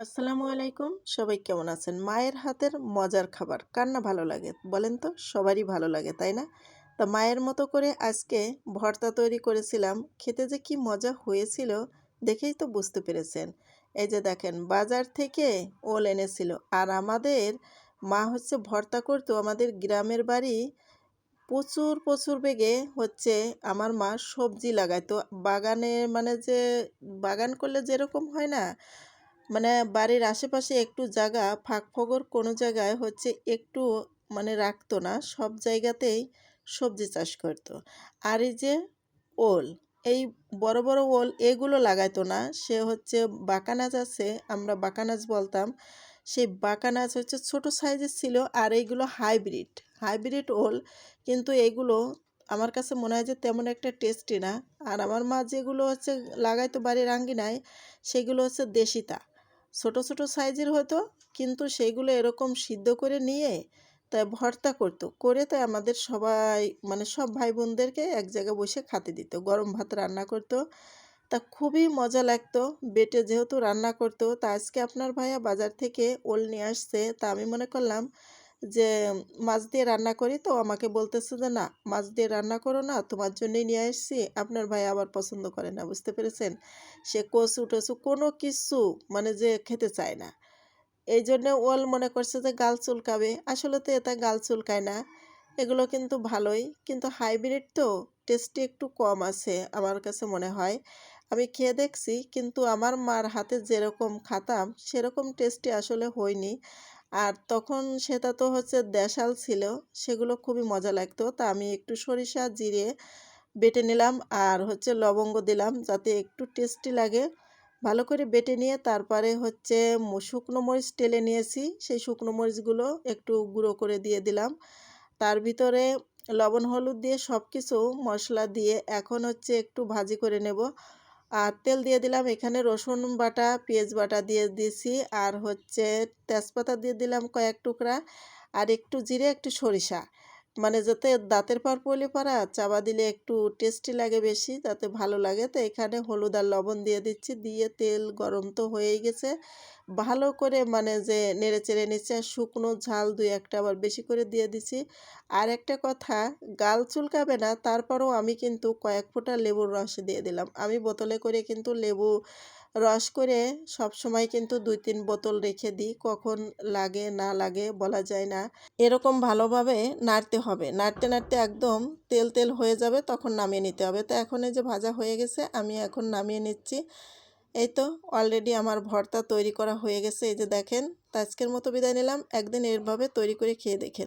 আসসালামু আলাইকুম। সবাই কেমন আছেন? মায়ের হাতের মজার খাবার কার না ভালো লাগে? বলেন তো? সবারই ভালো লাগে, তাই না? তো মায়ের মতো করে আজকে ভর্তা তৈরি করেছিলাম। খেতে যে কি মজা হয়েছিল দেখেই তো বুঝতে পেরেছেন। এই যে দেখেন বাজার থেকে ওল এনেছিল। আর আমাদের মা হচ্ছে ভর্তা করতো। আমাদের গ্রামের বাড়ি প্রচুর, প্রচুর বেগে হচ্ছে আমার মা সবজি লাগাইতো। বাগানে মানে যে বাগান করলে যেরকম হয় না? মানে বাড়ির আশেপাশে একটু জায়গা ফাঁক ফোকর কোনো জায়গায় হচ্ছে একটু মানে রাখতো না। সব জায়গাতেই সবজি চাষ করতো। আর এই যে ওল, এই বড়, বড় ওল এগুলো লাগাইতো না। সে হচ্ছে বাকানাজ আছে, আমরা বাকানাজ বলতাম। সেই বাকানাজ হচ্ছে ছোট সাইজের ছিল আর এইগুলো হাইব্রিড। হাইব্রিড ওল কিন্তু এগুলো আমার কাছে মনে হয় যে তেমন একটা টেস্টি না। আর আমার মা যেগুলো হচ্ছে লাগাইতো বাড়ির আঙ্গিনায় সেগুলো হচ্ছে দেশিতা। ছোট, ছোট সাইজের হতো কিন্তু সেইগুলো এরকম সিদ্ধ করে নিয়ে তাই ভর্তা করতো। করে তাই আমাদের সবাই মানে সব ভাই বোনদেরকে এক জায়গায় বসে খেতে দিত। গরম ভাত রান্না করতো। তা খুবই মজা লাগতো। বেটে যেহেতু রান্না করতো তা আজকে আপনার ভাইয়া বাজার থেকে ওল নিয়ে আসছে। তা আমি মনে করলাম যে মাছ দিয়ে রান্না করি তো আমাকে বলতেছে যে, "না, মাছ দিয়ে রান্না করো না। তোমার জন্যই নিয়ে আসছি।" আপনার ভাই আবার পছন্দ করে না, বুঝতে পেরেছেন? সে কচু-টচু কোনো কিছু মানে যে খেতে চায় না। এইজন্য ওল মনে করছে যে গাল চুলকাবে। আসলে তো এটা গাল চুলকায় না। এগুলো কিন্তু ভালোই। কিন্তু হাইব্রিড তো টেস্টি একটু কম আছে আমার কাছে মনে হয়। আমি খেয়ে দেখছি কিন্তু আমার মার হাতে যেরকম খাতাম সেরকম টেস্টি আসলে হয়নি। আর তখন সেটা তো হচ্ছে দেশাল ছিল। সেগুলো খুবই মজা লাগতো। তা আমি একটু সরিষা, জিরে বেটে নিলাম আর হচ্ছে লবঙ্গ দিলাম যাতে একটু টেস্টি লাগে। ভালো করে বেটে নিয়ে তারপরে হচ্ছে শুকনো মরিচ টেলে নিয়েছি। সেই শুকনো মরিচগুলো একটু গুঁড়ো করে দিয়ে দিলাম। তার ভিতরে লবণ হলুদ দিয়ে সব কিছু মশলা দিয়ে এখন হচ্ছে একটু ভাজি করে নেব। আর তেল দিয়ে দিলাম এখানে রসুন বাটা, পেঁয়াজ বাটা দিয়ে দিয়েছি আর হচ্ছে তেজপাতা দিয়ে দিলাম কয়েক টুকরা আর একটু জিরে, একটু সরিষা। মানে যাতে দাঁতের পার পড়লে পারা চাবা দিলে একটু টেস্টি লাগে বেশি, তাতে ভালো লাগে। তো এখানে হলুদ আর লবণ দিয়ে দিচ্ছি। দিয়ে তেল গরম তো হয়েই গেছে। ভালো করে মানে যে নেড়েচেড়ে নিচ্ছি আর শুকনো ঝাল ২-১ টা আবার বেশি করে দিয়ে দিছি। আর একটা কথা, গাল চুলকাবে না তারপরেও আমি কিন্তু কয়েক ফোঁটা লেবুর রস দিয়ে দিলাম। আমি বোতলে করে কিন্তু লেবু রস করে সবসময় কিন্তু ২-৩ বোতল রেখে দিই। কখন লাগে না লাগে বলা যায় না। এরকম ভালোভাবে নাড়তে হবে। নাড়তে, নাড়তে একদম তেল, তেল হয়ে যাবে তখন নামিয়ে নিতে হবে। তো এখন এই যে ভাজা হয়ে গেছে আমি এখন নামিয়ে নিচ্ছি। এই তো অলরেডি আমার ভর্তা তৈরি করা হয়ে গেছে। এই যে দেখেন। তো আজকের মতো বিদায় নিলাম। একদিন এভাবে তৈরি করে খেয়ে দেখেন।